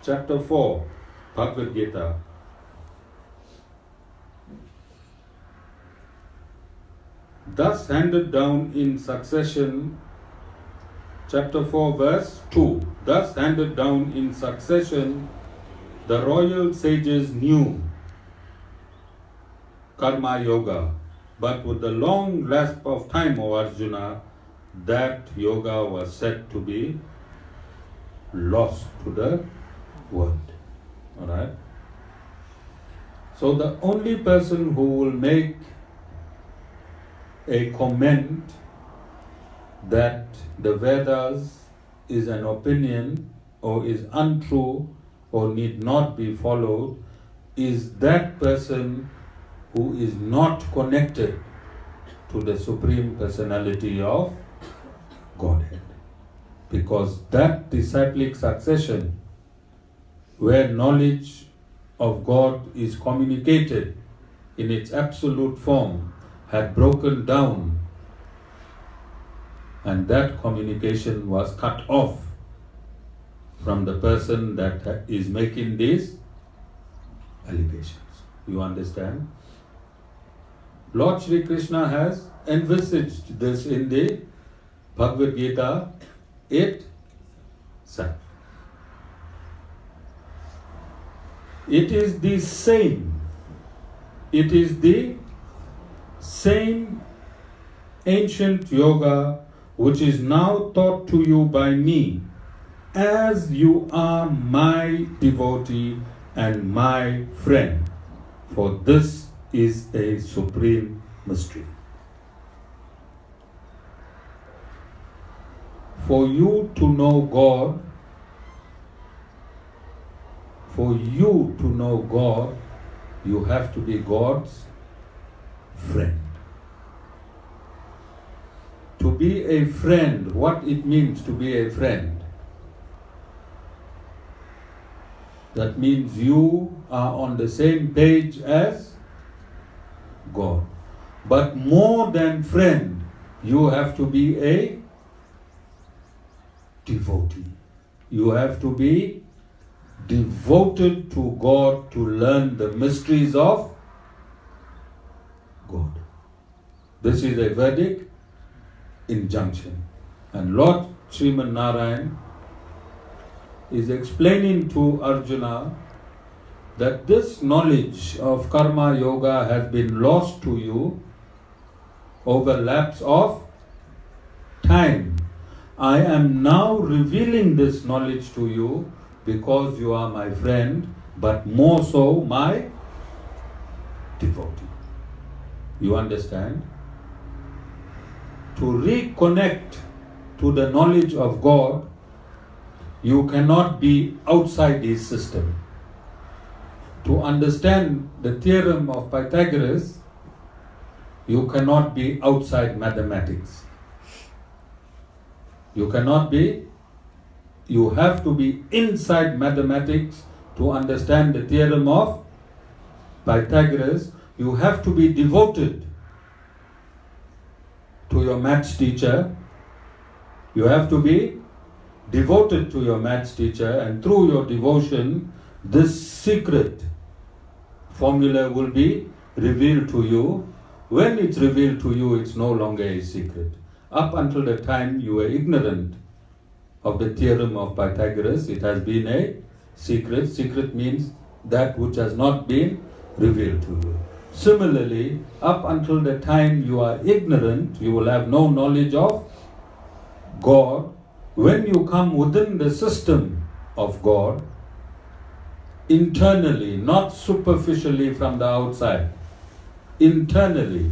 Chapter 4, Bhagavad Gita. Thus handed down in succession, chapter 4, verse 2. Thus handed down in succession, the royal sages knew karma yoga, but with the long lapse of time, O Arjuna, that yoga was said to be lost to the world. Alright? So the only person who will make a comment that the Vedas is an opinion or is untrue or need not be followed is that person who is not connected to the Supreme Personality of Godhead. Because that disciplic succession, where knowledge of God is communicated in its absolute form, had broken down, and that communication was cut off from the person that is making these allegations. You understand? Lord Shri Krishna has envisaged this in the Bhagavad Gita itself. It is the same ancient yoga which is now taught to you by me, as you are my devotee and my friend, for this is a supreme mystery. For you to know God, you have to be God's friend. To be a friend, what it means to be a friend? That means you are on the same page as God. But more than friend, you have to be a devotee. You have to be devoted to God to learn the mysteries of God. This is a Vedic injunction. And Lord Sriman Narayan is explaining to Arjuna that this knowledge of karma yoga has been lost to you over lapse of time. I am now revealing this knowledge to you because you are my friend, but more so my devotee. You understand? To reconnect to the knowledge of God, you cannot be outside His system. To understand the theorem of Pythagoras, you cannot be outside mathematics. You cannot be, you have to be inside mathematics to understand the theorem of Pythagoras. You have to be devoted to your maths teacher. You have to be devoted to your maths teacher, and through your devotion, this secret formula will be revealed to you. When it's revealed to you, it's no longer a secret. Up until the time you were ignorant of the theorem of Pythagoras, it has been a secret. Secret means that which has not been revealed to you. Similarly, up until the time you are ignorant, you will have no knowledge of God. When you come within the system of God, internally, not superficially from the outside, internally,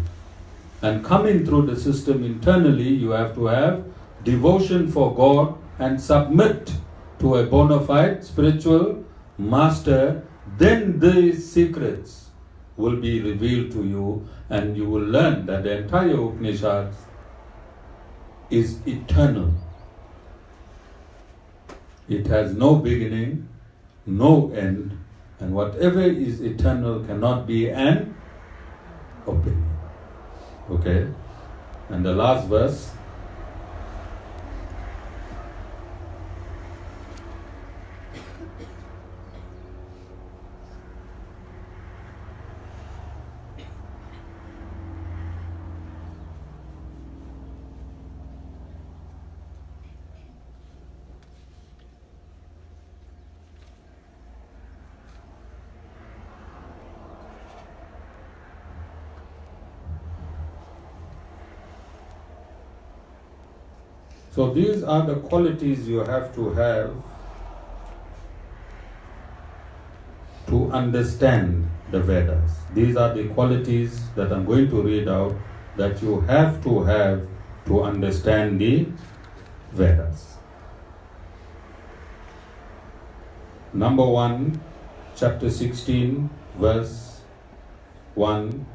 and coming through the system internally, you have to have devotion for God and submit to a bona fide spiritual master. Then these secrets will be revealed to you, and you will learn that the entire Upanishads is eternal. It has no beginning, no end, and whatever is eternal cannot be an opinion. Okay? And the last verse. So these are the qualities you have to understand the Vedas. These are the qualities that I'm going to read out that you have to understand the Vedas. Number 1, chapter 16, verse 1,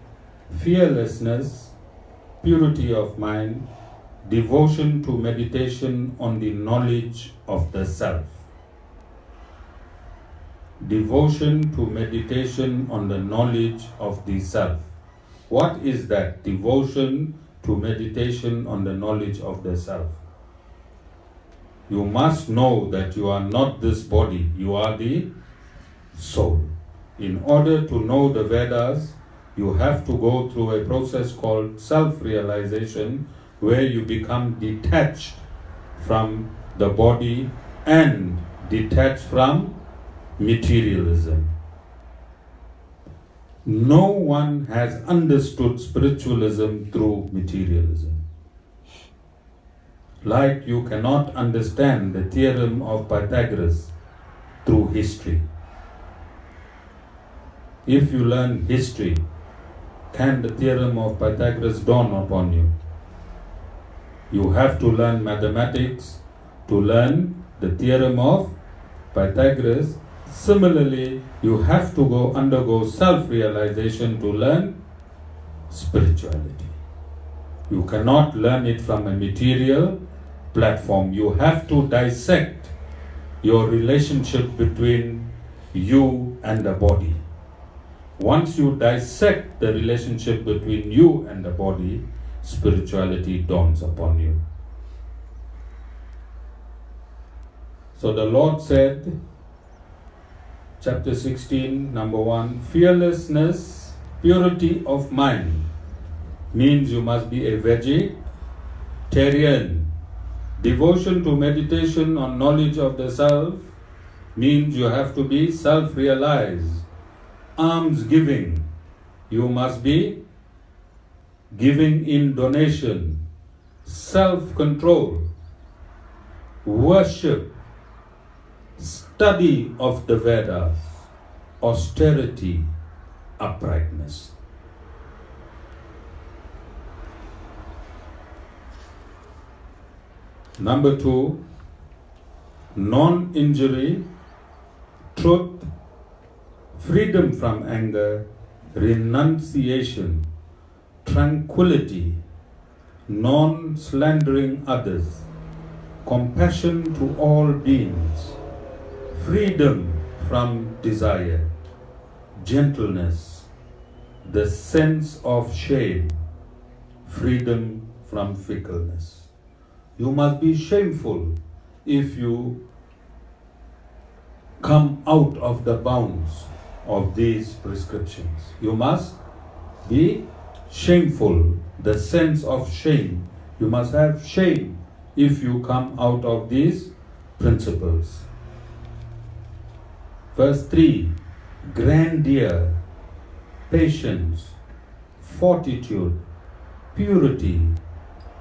fearlessness, purity of mind, devotion to meditation on the knowledge of the self. Devotion to meditation on the knowledge of the self. What is that? Devotion to meditation on the knowledge of the self. You must know that you are not this body, you are the soul. In order to know the Vedas, you have to go through a process called self-realization, where you become detached from the body and detached from materialism. No one has understood spiritualism through materialism. Like you cannot understand the theorem of Pythagoras through history. If you learn history, can the theorem of Pythagoras dawn upon you? You have to learn mathematics to learn the theorem of Pythagoras. Similarly, you have to undergo self-realization to learn spirituality. You cannot learn it from a material platform. You have to dissect your relationship between you and the body. Once you dissect the relationship between you and the body, spirituality dawns upon you. So the Lord said, chapter 16, number 1, fearlessness, purity of mind, means you must be a vegetarian. Devotion to meditation on knowledge of the self means you have to be self-realized. Almsgiving, you must be giving in donation. Self-control, worship, study of the Vedas, austerity, uprightness. Number 2, non-injury, truth, freedom from anger, renunciation, tranquility, non-slandering others, compassion to all beings, freedom from desire, gentleness, the sense of shame, freedom from fickleness. You must be shameful if you come out of the bounds of these prescriptions. You must be shameful, the sense of shame. You must have shame if you come out of these principles. Verse 3, grandeur, patience, fortitude, purity,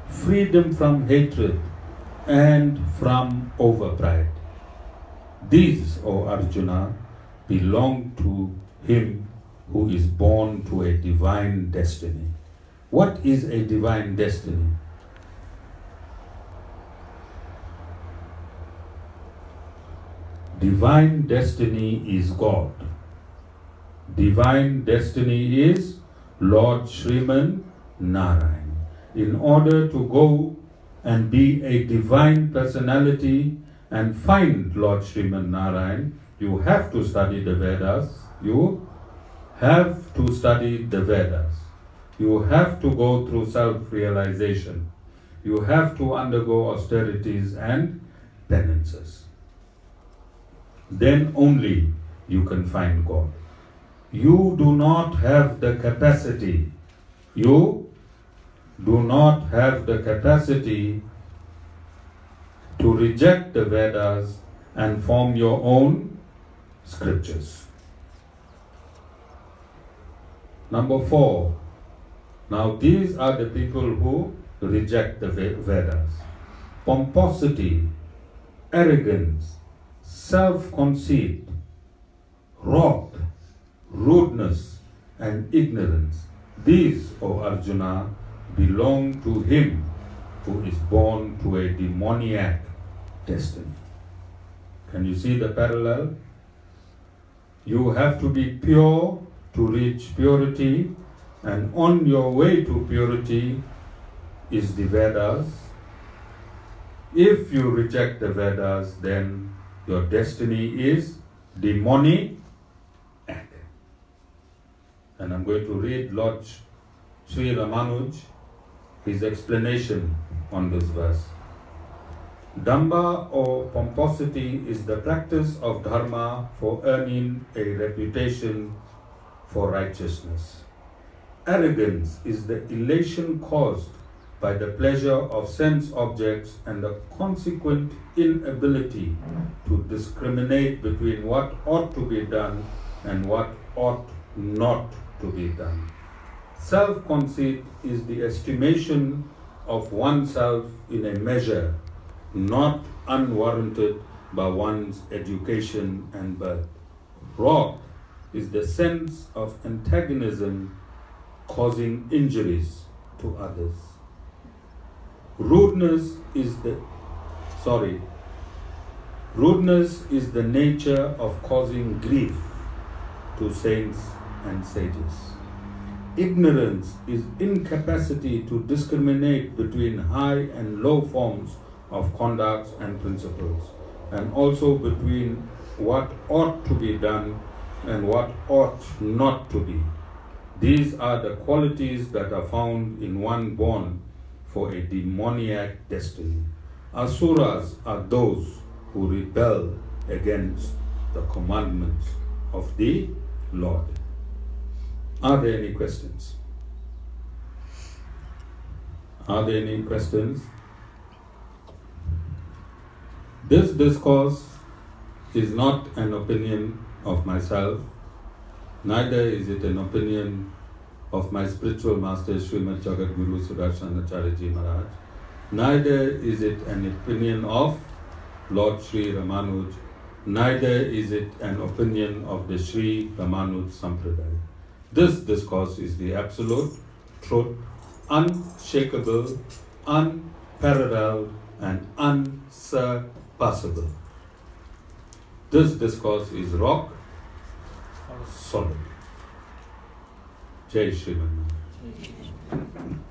freedom from hatred and from overpride. These, O Arjuna, belong to him who is born to a divine destiny. What is a divine destiny? Divine destiny is God. Divine destiny is Lord Sriman Narayan. In order to go and be a divine personality and find Lord Sriman Narayan, you have to study the Vedas. You have to study the Vedas. You have to go through self-realization. You have to undergo austerities and penances. Then only you can find God. You do not have the capacity. You do not have the capacity to reject the Vedas and form your own scriptures. Number 4. Now these are the people who reject the Vedas. Pomposity, arrogance, self-conceit, wrath, rudeness and ignorance. These, O Arjuna, belong to him who is born to a demoniac destiny. Can you see the parallel? You have to be pure to reach purity, and on your way to purity is the Vedas. If you reject the Vedas, then your destiny is demoniac. And I'm going to read Lord Sri Ramanuj, his explanation on this verse. Damba or pomposity is the practice of dharma for earning a reputation for righteousness. Arrogance is the elation caused by the pleasure of sense objects and the consequent inability to discriminate between what ought to be done and what ought not to be done. Self-conceit is the estimation of oneself in a measure not unwarranted by one's education and birth. Wrath is the sense of antagonism causing injuries to others. Rudeness is the nature of causing grief to saints and sages. Ignorance is incapacity to discriminate between high and low forms of conduct and principles, and also between what ought to be done and what ought not to be. These are the qualities that are found in one born for a demoniac destiny. Asuras are those who rebel against the commandments of the Lord. Are there any questions? Are there any questions? This discourse is not an opinion of myself, neither is it an opinion of my spiritual master Srimad Jagat Guru Sudarshanacharya Ji Maharaj, neither is it an opinion of Lord Sri Ramanuj, neither is it an opinion of the Sri Ramanuj Sampradaya. This discourse is the absolute truth, unshakable, unparalleled, and unsurpassable. This discourse is rock solid. Jai Shri Narayan.